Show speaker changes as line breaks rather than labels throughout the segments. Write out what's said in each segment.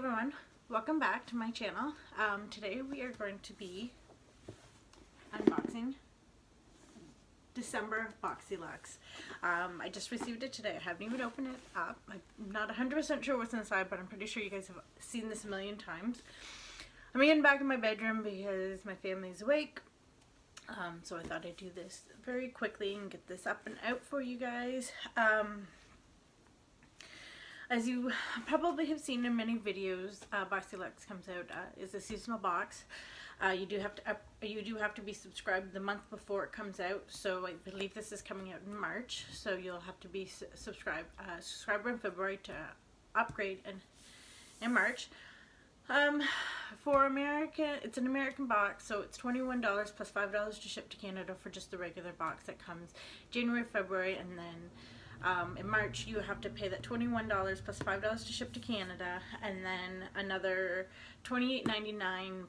everyone, welcome back to my channel. Today we are going to be unboxing December Boxyluxe. I just received it today. I haven't even opened it up. I'm not 100% sure what's inside, but I'm pretty sure you guys have seen this a million times. I'm getting back in my bedroom because my family's awake. So I thought I'd do this very quickly and get this up and out for you guys. As you probably have seen in many videos, Boxyluxe comes out is a seasonal box. You do have to be subscribed the month before it comes out. So I believe this is coming out in March. So you'll have to be subscriber in February to upgrade in March. For American, it's an American box, so it's $21 plus $5 to ship to Canada for just the regular box that comes January, February, and then in March you have to pay that $21 plus $5 to ship to Canada, and then another $28.99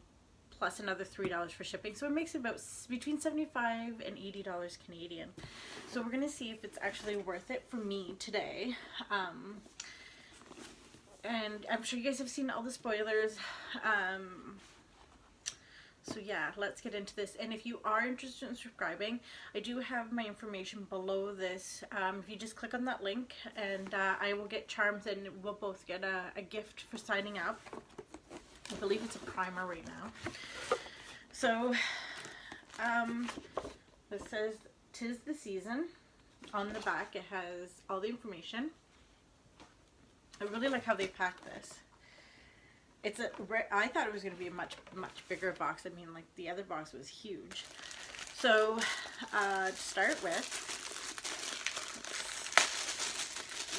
plus another $3 for shipping. So it makes it about between $75 and $80 Canadian. So we're gonna see if it's actually worth it for me today. And I'm sure you guys have seen all the spoilers. So yeah, let's get into this. And if you are interested in subscribing, I do have my information below this. If you just click on that link, and I will get charms, and we'll both get a gift for signing up. I believe it's a primer right now. So it says "'Tis the season." On the back it has all the information. I really like how they pack this. It's I thought it was going to be a much bigger box. I mean, like, the other box was huge. So to start with,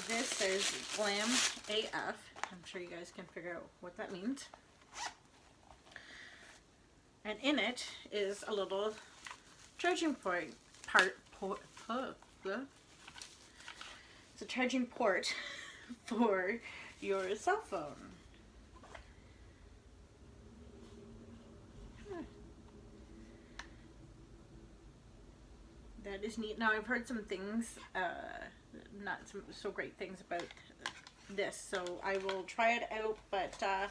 this says Glam AF. I'm sure you guys can figure out what that means. And in it is a little charging port. It's a charging port for your cell phone. That is neat. Now, I've heard some things, not so great things about this, so I will try it out, but I'm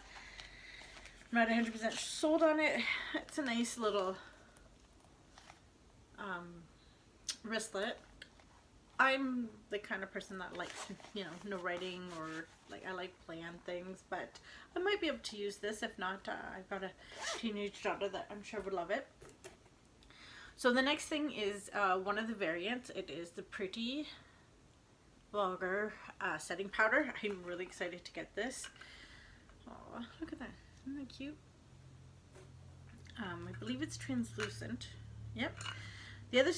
not 100% sold on it. It's a nice little wristlet. I'm the kind of person that likes, you know, no writing, or like, I like planned things, but I might be able to use this. If not, I've got a teenage daughter that I'm sure would love it. So the next thing is one of the variants. It is the Pretty Vlogger setting powder. I'm really excited to get this. Oh, look at that. Isn't that cute? I believe it's translucent. Yep. The other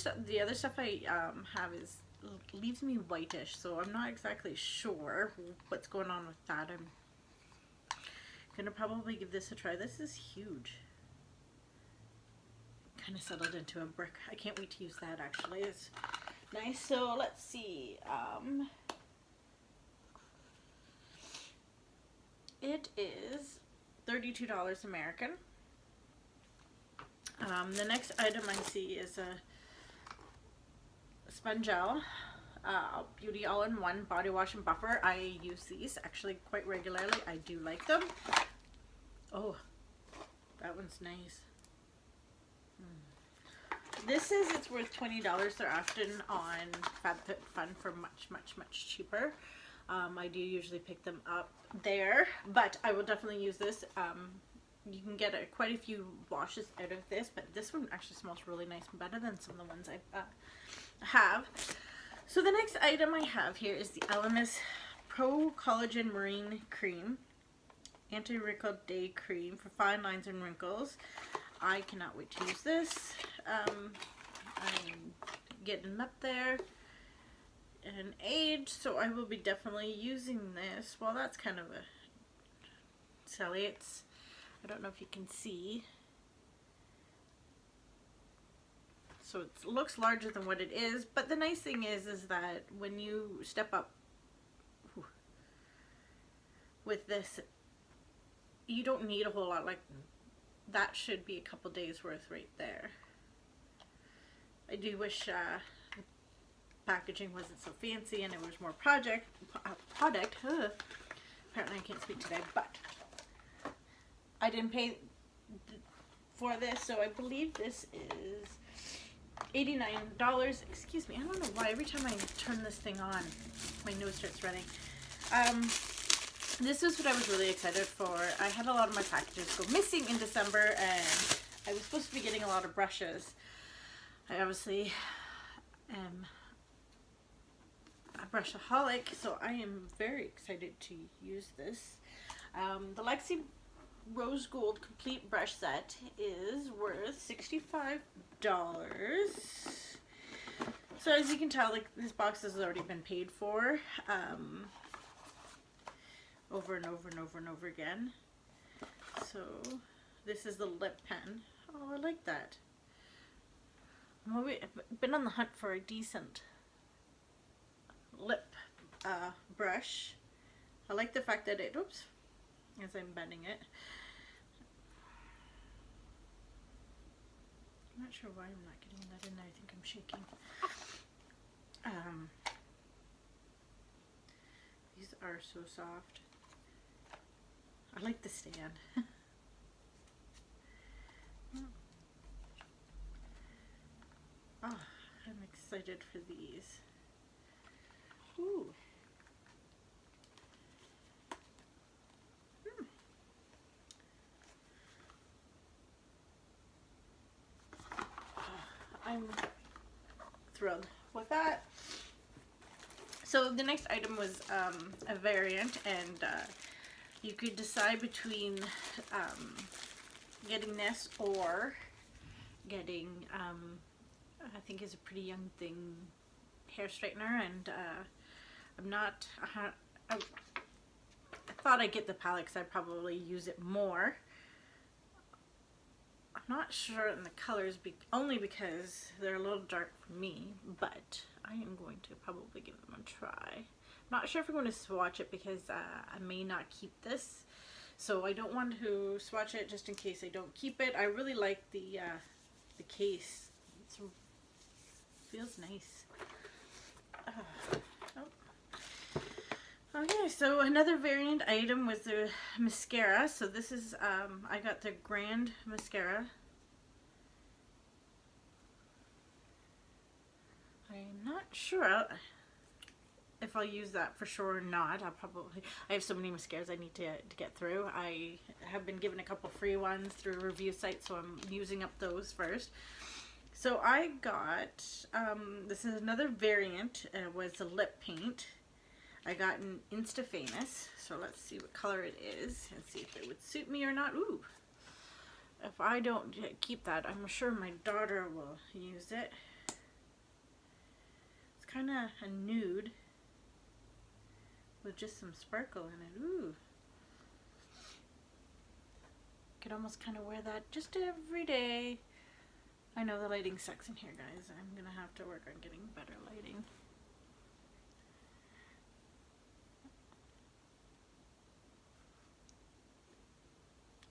stuff I have leaves me whitish, so I'm not exactly sure what's going on with that. I'm gonna probably give this a try. This is huge. Kind of settled into a brick. I can't wait to use that, actually. It's nice. So let's see. It is $32 American. The next item I see is a Sponge Gel Beauty All-in-One Body Wash and Buffer. I use these actually quite regularly. I do like them. Oh, that one's nice. This says it's worth $20. They're often on FabFitFun for much cheaper. I do usually pick them up there, but I will definitely use this. You can get quite a few washes out of this, but this one actually smells really nice and better than some of the ones I have. So the next item I have here is the Elemis Pro Collagen Marine Cream Anti-Wrinkle Day Cream for fine lines and wrinkles. I cannot wait to use this. I'm getting up there in age, so I will be definitely using this. Well, that's kind of a silly. It's, I don't know if you can see. So it looks larger than what it is, but the nice thing is that when you step up with this, you don't need a whole lot. Like, that should be a couple days worth right there. I do wish the packaging wasn't so fancy and it was more product. Apparently I can't speak today, but I didn't pay for this, so I believe this is $89. Excuse me, I don't know why every time I turn this thing on my nose starts running. This is what I was really excited for. I had a lot of my packages go missing in December, and I was supposed to be getting a lot of brushes. I obviously am a brushaholic, so I am very excited to use this. The Lexi Rose Gold Complete Brush Set is worth $65. So as you can tell, like, this box has already been paid for over and over and over and over again. So this is the lip pen. Oh, I like that. I've been on the hunt for a decent lip brush. I like the fact that it, oops, as I'm bending it. I'm not sure why I'm not getting that in there. I think I'm shaking. These are so soft. I like the stand. Oh, I'm excited for these. Ooh. I'm thrilled with that. So the next item was a variant, and you could decide between getting this or getting I think is a pretty young thing hair straightener, and I'm not I thought I'd get the palette because I'd probably use it more. I'm not sure in the colors, only because they're a little dark for me, but I am going to probably give them a try. I'm not sure if I'm going to swatch it because I may not keep this, so I don't want to swatch it just in case I don't keep it. I really like the case. It feels nice. Okay, so another variant item was the mascara. So this is, I got the Grand Mascara. I'm not sure if I'll use that for sure or not. I have so many mascaras I need to get through. I have been given a couple free ones through a review site, so I'm using up those first. So I got, this is another variant, was the lip paint. I got an Insta Famous, so let's see what color it is and see if it would suit me or not. Ooh, if I don't keep that, I'm sure my daughter will use it. It's kind of a nude with just some sparkle in it. Ooh, could almost kind of wear that just every day. I know the lighting sucks in here, guys. I'm gonna have to work on getting better lighting.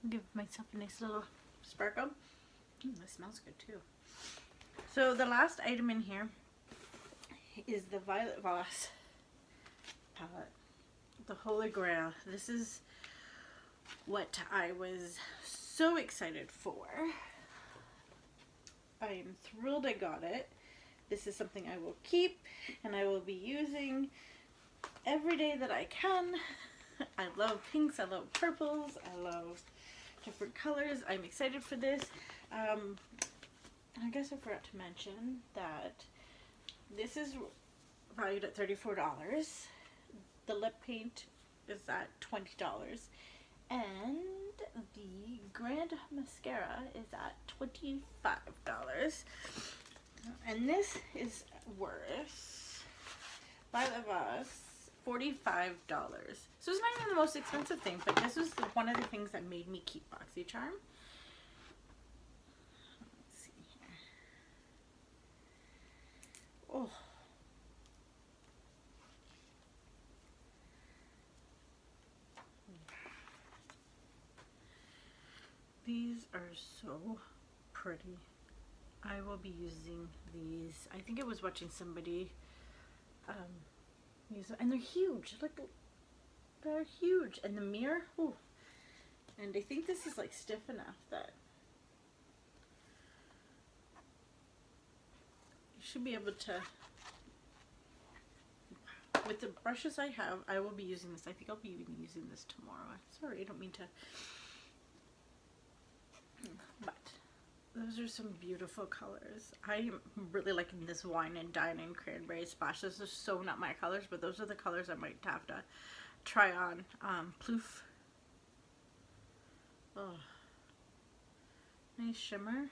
Give myself a nice little sparkle. This smells good too. So the last item in here is the Violet Voss palette, the Holy Grail. This is what I was so excited for. I am thrilled I got it. This is something I will keep and I will be using every day that I can. I love pinks, I love purples, I love different colors. I'm excited for this. I guess I forgot to mention that this is valued at $34. The lip paint is at $20. And the Grand Mascara is at $25. And this is worth, by the Voss, $45. So it's not even the most expensive thing, but this was one of the things that made me keep Boxycharm. Let's see here. Oh. These are so pretty. I will be using these. I think I was watching somebody use them, and they're huge. Look, they're huge. And the mirror, ooh, And I think this is like stiff enough that you should be able to, with the brushes I have, I will be using this. I think I'll be even using this tomorrow. Sorry, I don't mean to. But those are some beautiful colors. I am really liking this wine and dine and cranberry splash. Those are so not my colors, but those are the colors I might have to try on. Ploof. Oh, nice shimmer.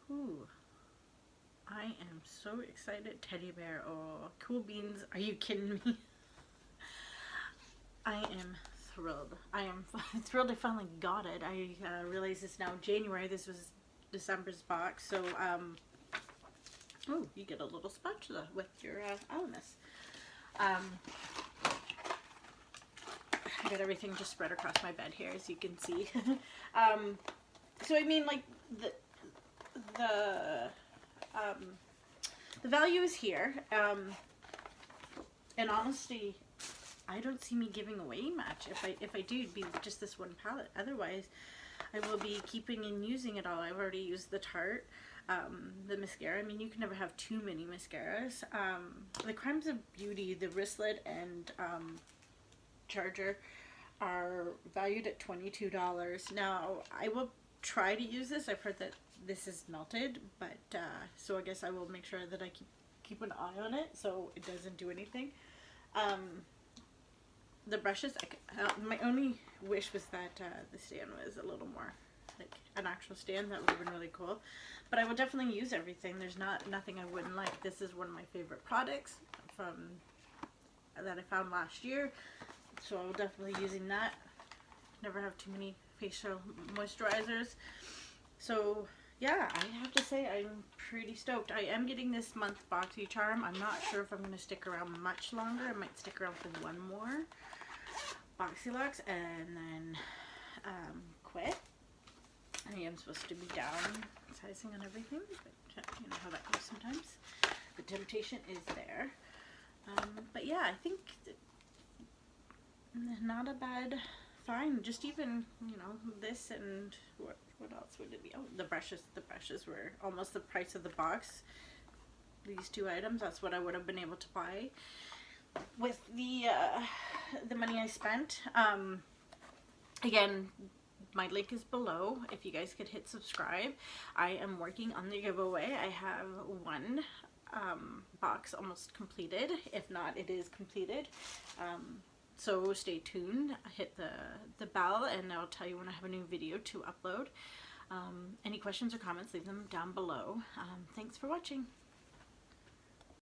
Ooh, I am so excited. Teddy bear. Oh, cool beans. Are you kidding me? I am thrilled. I am thrilled I finally got it. I realize it's now January. This was December's box. So, oh, you get a little spatula with your Alanis. I got everything just spread across my bed here, as you can see. So I mean, like the value is here. And honestly, I don't see me giving away much. If I do, it'd be just this one palette. Otherwise, I will be keeping and using it all. I've already used the Tarte, the mascara. I mean, you can never have too many mascaras. The Crimes of Beauty, the wristlet and charger are valued at $22. Now, I will try to use this. I've heard that this is melted, but so I guess I will make sure that I keep an eye on it so it doesn't do anything. The brushes, my only wish was that the stand was a little more like an actual stand. That would have been really cool. But I will definitely use everything. There's nothing I wouldn't like. This is one of my favorite products that I found last year. So I'll definitely be using that. Never have too many facial moisturizers. So yeah, I have to say I'm pretty stoked. I am getting this month Boxycharm. I'm not sure if I'm going to stick around much longer. I might stick around for one more Boxyluxe and then quit. I am supposed to be downsizing and everything, but you know how that goes sometimes. The temptation is there. But yeah, I think not a bad find. Just even, you know, this and what else would it be? Oh, the brushes. The brushes were almost the price of the box. These two items, that's what I would have been able to buy with the money I spent. Again, my link is below. If you guys could hit subscribe. I am working on the giveaway. I have one box almost completed. If not, it is completed. So stay tuned. Hit the bell and I'll tell you when I have a new video to upload. Any questions or comments, leave them down below. Thanks for watching.